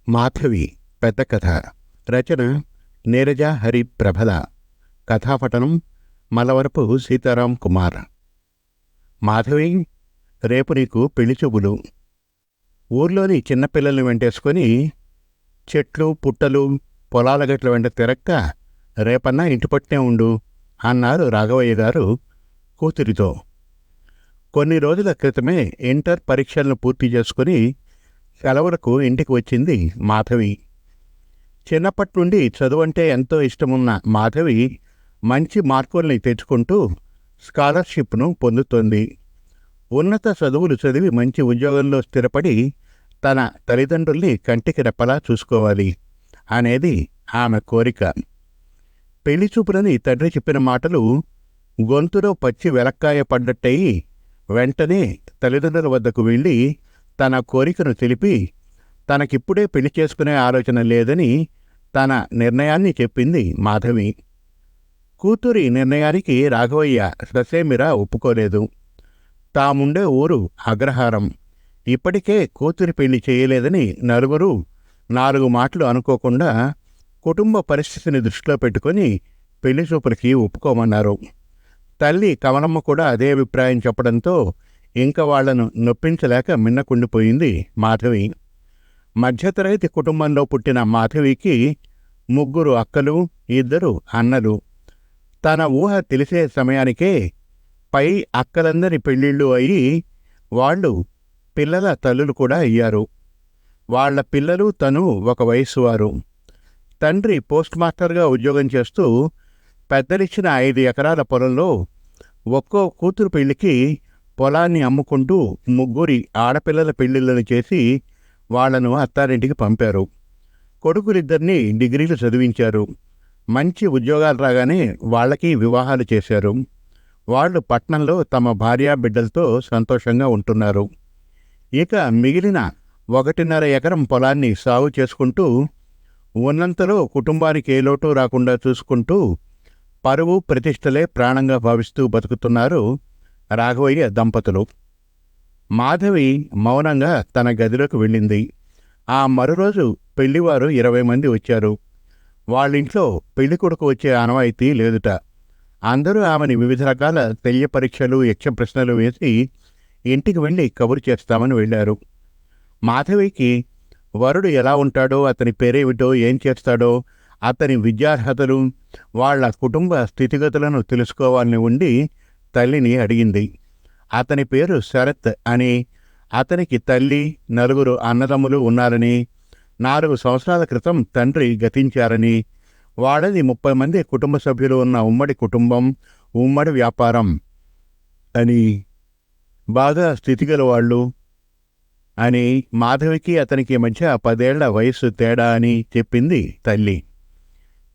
మాధవి పెద్ద కథ. రచన నీరజ హరి ప్రభల. కథాపఠనం మలవరపు సీతారాం కుమార్. మాధవి, రేపు నీకు పెళ్లి చూపులు. ఊర్లోని చిన్నపిల్లల్ని వెంటేసుకొని చెట్లు పుట్టలు పొలాల గట్ల వెంట తిరక్క రేపన్నా ఇంటిపట్నే ఉండు అన్నారు రాఘవయ్య గారు కూతురితో. కొన్ని రోజుల క్రితమే ఇంటర్ పరీక్షలను పూర్తి చేసుకుని సెలవులకు ఇంటికి వచ్చింది మాధవి. చిన్నప్పటి నుండి చదువంటే ఎంతో ఇష్టమున్న మాధవి మంచి మార్కుల్ని తెచ్చుకుంటూ స్కాలర్షిప్ను పొందుతోంది. ఉన్నత చదువులు చదివి మంచి ఉద్యోగంలో స్థిరపడి తన తల్లిదండ్రుల్ని కంటికి రెప్పలా చూసుకోవాలి అనేది ఆమె కోరిక. పెళ్లి చూపులని తండ్రి చెప్పిన మాటలు గొంతులో పచ్చి వెలక్కాయ పడ్డట్టయి వెంటనే తల్లిదండ్రుల వద్దకు వెళ్ళి తన కోరికను తెలిపి తనకిప్పుడే పెళ్లి చేసుకునే ఆలోచన లేదని తన నిర్ణయాన్ని చెప్పింది మాధవి. కూతురి నిర్ణయానికి రాఘవయ్య ససేమిరా ఒప్పుకోలేదు. తాముండే ఊరు అగ్రహారం. ఇప్పటికే కూతురి పెళ్లి చేయలేదని నలుగురు 4 మాటలు అనుకోకుండా కుటుంబ పరిస్థితిని దృష్టిలో పెట్టుకొని పెళ్లి చూపులకి ఒప్పుకోమన్నారు. తల్లి కమలమ్మ కూడా అదే అభిప్రాయం చెప్పడంతో ఇంక వాళ్లను నొప్పించలేక మిన్నకుండిపోయింది మాధవి. మధ్యతరగతి కుటుంబంలో పుట్టిన మాధవికి 3 అక్కలు 2 అన్నలు. తన ఊహ తెలిసే సమయానికే పై అక్కలందరి పెళ్ళిళ్ళు అయ్యి వాళ్ళు పిల్లల తల్లులు కూడా అయ్యారు. వాళ్ల పిల్లలు తను ఒక వయస్సువారు. తండ్రి పోస్ట్ మాస్టర్గా ఉద్యోగం చేస్తూ పెద్దలిచ్చిన 5 ఎకరాల పొలంలో ఒక్కో కూతురు పెళ్లికి పొలాన్ని అమ్ముకుంటూ 3 ఆడపిల్లల పెళ్లిళ్లను చేసి వాళ్లను అత్తారింటికి పంపారు. కొడుకులిద్దరినీ డిగ్రీలు చదివించారు. మంచి ఉద్యోగాలు రాగానే వాళ్లకి వివాహాలు చేశారు. వాళ్ళు పట్నంలో తమ భార్యా బిడ్డలతో సంతోషంగా ఉంటున్నారు. ఇక మిగిలిన 1.5 ఎకరం పొలాన్ని సాగు చేసుకుంటూ ఉన్నంతలో కుటుంబానికి ఏ లోటు రాకుండా చూసుకుంటూ పరువు ప్రతిష్టలే ప్రాణంగా భావిస్తూ బతుకుతున్నారు రాఘవయ్య దంపతులు. మాధవి మౌనంగా తన గదిలోకి వెళ్ళింది. ఆ మరురోజు పెళ్లివారు 20 మంది వచ్చారు. వాళ్ళింట్లో పెళ్లికొడుకు వచ్చే ఆనవాయితీ లేదుట. అందరూ ఆమెని వివిధ రకాల తెల్య పరీక్షలు యక్ష ప్రశ్నలు వేసి ఇంటికి వెళ్ళి కబురు చేస్తామని వెళ్ళారు. మాధవికి వరుడు ఎలా ఉంటాడో, అతని పేరేమిటో, ఏం చేస్తాడో, అతని విద్యార్హతలు, వాళ్ల కుటుంబ స్థితిగతులను తెలుసుకోవాలని ఉండి తల్లిని అడిగింది. అతని పేరు శరత్ అని, అతనికి తల్లి 4 అన్నదమ్ములు ఉన్నారని, 4 సంవత్సరాల క్రితం తండ్రి గతించారని, వాడది 30 మంది కుటుంబ సభ్యులు ఉన్న ఉమ్మడి కుటుంబం, ఉమ్మడి వ్యాపారం అని, బాగా స్థితిగల వాళ్ళు అని, మాధవికి అతనికి మధ్య 10 ఏళ్ల వయస్సు తేడా అని చెప్పింది తల్లి.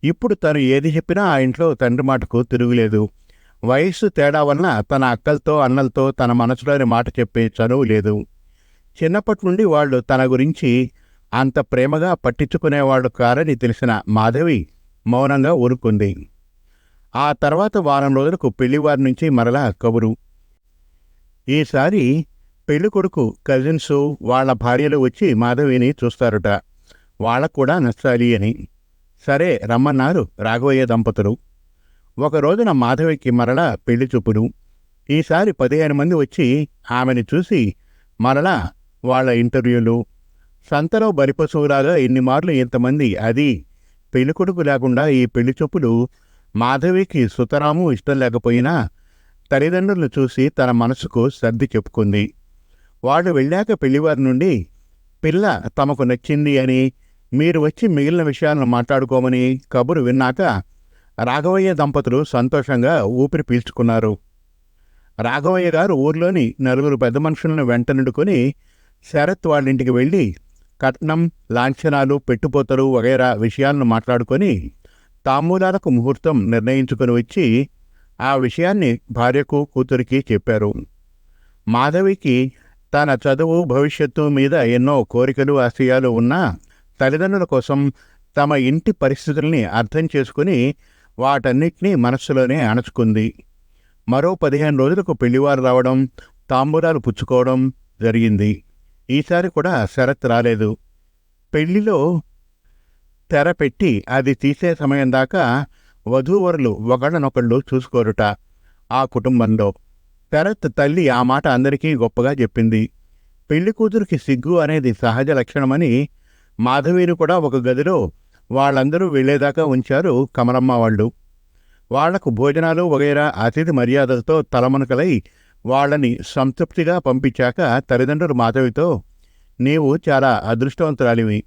ఇప్పుడు తను ఏది చెప్పినా ఆ ఇంట్లో తండ్రి మాటకు తిరుగులేదు. వయస్సు తేడా వలన తన అక్కలతో అన్నలతో తన మనసులోని మాట చెప్పే చనువు లేదు. చిన్నప్పటి నుండి వాళ్ళు తన గురించి అంత ప్రేమగా పట్టించుకునేవాళ్ళు కారని తెలిసిన మాధవి మౌనంగా ఊరుకుంది. ఆ తర్వాత వారం రోజులకు పెళ్లివారి నుంచి మరలా కబురు. ఈసారి పెళ్ళికొడుకు కజిన్సు వాళ్ల భార్యలు వచ్చి మాధవిని చూస్తారుట. వాళ్ళకు కూడా నచ్చాలి అని. సరే రమ్మన్నారు రాఘవయ్య దంపతులు. ఒక రోజున మాధవికి మరలా పెళ్లి చూపులు. ఈసారి 15 మంది వచ్చి ఆమెని చూసి మరలా వాళ్ల ఇంటర్వ్యూలు. సంతలో బలిపశువులాగా ఎన్ని మార్లు ఇంతమంది, అది పెళ్ళికొడుకు లేకుండా ఈ పెళ్లి చూపులు మాధవికి సుతరాము ఇష్టం లేకపోయినా తల్లిదండ్రులను చూసి తన మనసుకు సర్ది చెప్పుకుంది. వాళ్ళు వెళ్ళాక పెళ్లివారి నుండి పిల్ల తమకు నచ్చింది అని, మీరు వచ్చి మిగిలిన విషయాలను మాట్లాడుకోమని కబురు విన్నాక రాఘవయ్య దంపతులు సంతోషంగా ఊపిరి పీల్చుకున్నారు. రాఘవయ్య గారు ఊర్లోని 4 పెద్ద మనుషులను వెంటనుడుకొని శరత్ వాళ్ళింటికి వెళ్ళి కట్నం, లాంఛనాలు, పెట్టుపోతలు వగైరా విషయాలను మాట్లాడుకొని తాంబూలాలకు ముహూర్తం నిర్ణయించుకొని వచ్చి ఆ విషయాన్ని భార్యకు కూతురికి చెప్పారు. మాధవికి తన చదువు భవిష్యత్తు మీద ఎన్నో కోరికలు ఆశయాలు ఉన్నా తల్లిదండ్రుల కోసం తమ ఇంటి పరిస్థితుల్ని అర్థం చేసుకుని వాటన్నిటినీ మనస్సులోనే అణచుకుంది. మరో 15 రోజులకు పెళ్లివారు రావడం, తాంబూలాలు పుచ్చుకోవడం జరిగింది. ఈసారి కూడా శరత్ రాలేదు. పెళ్లిలో తెర పెట్టి అది తీసే సమయం దాకా వధూవరులు ఒకళ్ళనొకళ్ళు చూసుకోరుట. ఆ కుటుంబంలో శరత్ తల్లి ఆ మాట అందరికీ గొప్పగా చెప్పింది. పెళ్లి కూతురికి సిగ్గు అనేది సహజ లక్షణమని మాధవిని కూడా ఒక గదిలో వాళ్ళందరూ వెళ్లేదాకా ఉంచారు కమలమ్మ వాళ్ళు. వాళ్లకు భోజనాలు వగైరా అతిథి మర్యాదలతో తలమునకలై వాళ్ళని సంతృప్తిగా పంపించాక తల్లిదండ్రులు మాధవితో, నీవు చాలా అదృష్టవంతురాలివి.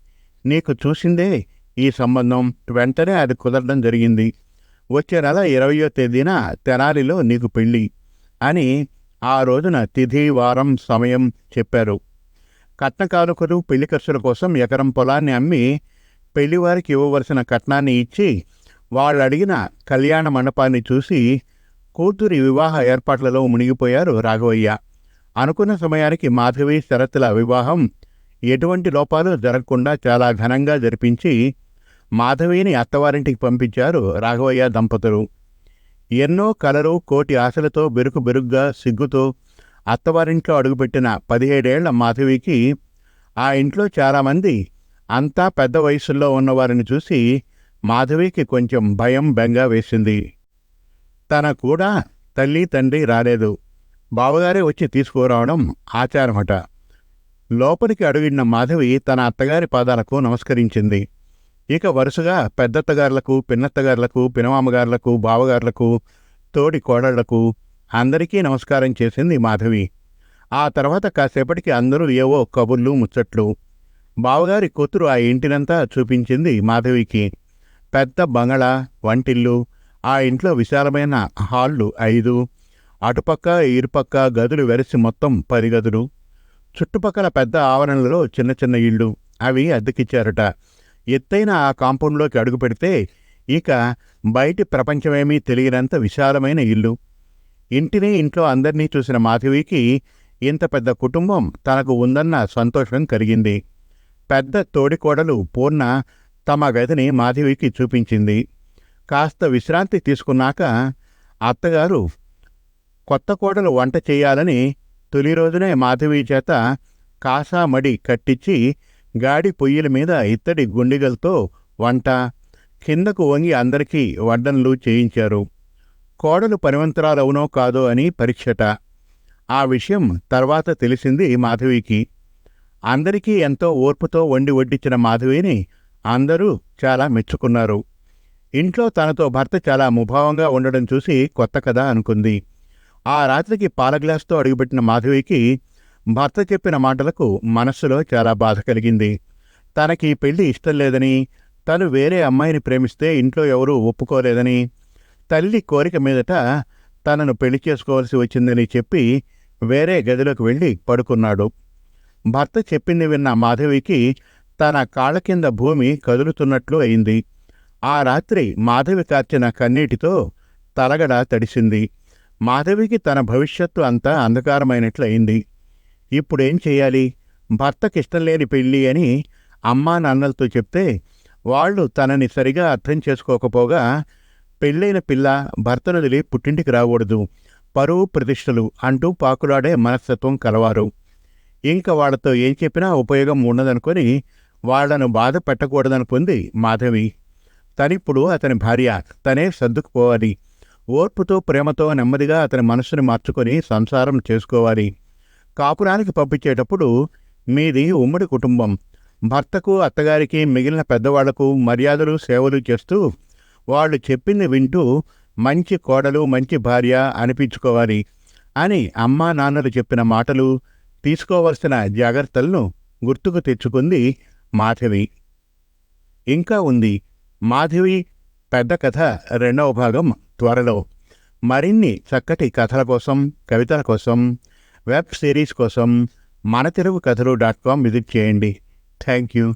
నీకు చూసిందే ఈ సంబంధం, వెంటనే అది కుదరడం జరిగింది. వచ్చే నెల 20వ తేదీన తెనాలిలో నీకు పెళ్ళి అని ఆ రోజున తిథి, వారం, సమయం చెప్పారు. కట్న కానుకలు, పెళ్లి ఖర్చుల కోసం ఎకరం పొలాన్ని అమ్మి పెళ్లివారికి ఇవ్వవలసిన కట్నాన్ని ఇచ్చి వాళ్ళు అడిగిన కళ్యాణ మండపాన్ని చూసి కూతురి వివాహ ఏర్పాట్లలో మునిగిపోయారు రాఘవయ్య. అనుకున్న సమయానికి మాధవి, శరత్ల వివాహం ఎటువంటి లోపాలు జరగకుండా చాలా ఘనంగా జరిపించి మాధవిని అత్తవారింటికి పంపించారు రాఘవయ్య దంపతులు. ఎన్నో కలలు, కోటి ఆశలతో బెరుకు బెరుగ్గా సిగ్గుతో అత్తవారింట్లో అడుగుపెట్టిన 17 ఏళ్ల మాధవికి ఆ ఇంట్లో చాలామంది అంతా పెద్ద వయసుల్లో ఉన్నవారిని చూసి మాధవికి కొంచెం భయం, బెంగ వేసింది. తన కూడా తల్లి, తండ్రి రాలేదు. బావగారే వచ్చి తీసుకురావడం ఆచారమట. లోపలికి అడుగిన మాధవి తన అత్తగారి పాదాలకు నమస్కరించింది. ఇక వరుసగా పెద్దత్తగారులకు, పిన్నత్తగారులకు, పినమామగారులకు, బావగారులకు, తోడి కోడళ్లకు అందరికీ నమస్కారం చేసింది మాధవి. ఆ తర్వాత కాసేపటికి అందరూ ఏవో కబుర్లు, ముచ్చట్లు. బావగారి కూతురు ఆ ఇంటినంతా చూపించింది మాధవికి. పెద్ద బంగళా, వంటిల్లు, ఆ ఇంట్లో విశాలమైన హాళ్ళు 5, అటుపక్క ఇరుపక్క గదులు వెరసి మొత్తం 10 గదులు. చుట్టుపక్కల పెద్ద ఆవరణలో చిన్న చిన్న ఇళ్ళు, అవి అద్దెకిచ్చారట. ఎత్తైన ఆ కాంపౌండ్లోకి అడుగు పెడితే ఇక బయటి ప్రపంచమేమీ తెలియనంత విశాలమైన ఇల్లు. ఇంటిని, ఇంట్లో అందరినీ చూసిన మాధవికి ఇంత పెద్ద కుటుంబం తనకు ఉందన్న సంతోషం కలిగింది. పెద్ద తోడికోడలు పూర్ణ తమ గదిని మాధవికి చూపించింది. కాస్త విశ్రాంతి తీసుకున్నాక అత్తగారు కొత్త కోడలు వంట చేయాలని తొలి రోజునే మాధవి చేత కాసామడి కట్టించి గాడి పొయ్యిల మీద ఇత్తడి గుండిగలతో వంట, కిందకు వంగి అందరికీ వడ్డనలు చేయించారు. కోడలు పనివంతురాలవునో కాదో అని పరీక్షట. ఆ విషయం తర్వాత తెలిసింది మాధవికి. అందరికీ ఎంతో ఓర్పుతో వండి వడ్డించిన మాధవిని అందరూ చాలా మెచ్చుకున్నారు. ఇంట్లో తనతో భర్త చాలా ముభావంగా ఉండడం చూసి కొత్త కదా అనుకుంది. ఆ రాత్రికి పాల గ్లాసుతో అడుగుపెట్టిన మాధవికి భర్త చెప్పిన మాటలకు మనస్సులో చాలా బాధ కలిగింది. తనకి పెళ్లి ఇష్టం లేదని, తను వేరే అమ్మాయిని ప్రేమిస్తే ఇంట్లో ఎవరూ ఒప్పుకోలేదని, తల్లి కోరిక మీదట తనను పెళ్లి చేసుకోవాల్సి వచ్చిందని చెప్పి వేరే గదిలోకి వెళ్ళి పడుకున్నాడు. భర్త చెప్పింది విన్న మాధవికి తన కాళ్ల కింద భూమి కదులుతున్నట్లు అయింది. ఆ రాత్రి మాధవి కార్చిన కన్నీటితో తలగడ తడిసింది. మాధవికి తన భవిష్యత్తు అంతా అంధకారమైనట్లు అయింది. ఇప్పుడేం చెయ్యాలి? భర్తకిష్టం లేని పెళ్ళి అని అమ్మా నాన్నలతో చెప్తే వాళ్ళు తనని సరిగా అర్థం చేసుకోకపోగా పెళ్ళైన పిల్ల భర్తను వదిలి పుట్టింటికి రాకూడదు, పరువు ప్రతిష్టలు అంటూ పాకులాడే మనస్తత్వం కలవారు. ఇంక వాళ్లతో ఏం చెప్పినా ఉపయోగం ఉండదనుకొని వాళ్లను బాధ పెట్టకూడదనుకుంది మాధవి. తనిప్పుడు అతని భార్య, తనే సర్దుకుపోవాలి. ఓర్పుతో, ప్రేమతో నెమ్మదిగా అతని మనస్సుని మార్చుకొని సంసారం చేసుకోవాలి. కాపురానికి పంపించేటప్పుడు మీది ఉమ్మడి కుటుంబం. భర్తకు, అత్తగారికి, మిగిలిన పెద్దవాళ్లకు మర్యాదలు, సేవలు చేస్తూ వాళ్ళు చెప్పింది వింటూ మంచి కోడలు, మంచి భార్య అనిపించుకోవాలి అని అమ్మా నాన్నలు చెప్పిన మాటలు, తీసుకోవలసిన జాగ్రత్తలను గుర్తుకు తెచ్చుకుంది మాధవి. ఇంకా ఉంది మాధవి పెద్ద కథ 2వ భాగం త్వరలో. మరిన్ని చక్కటి కథల కోసం, కవితల కోసం, వెబ్ సిరీస్ కోసం మనతెలుగుకథలు.com విజిట్ చేయండి. Thank you.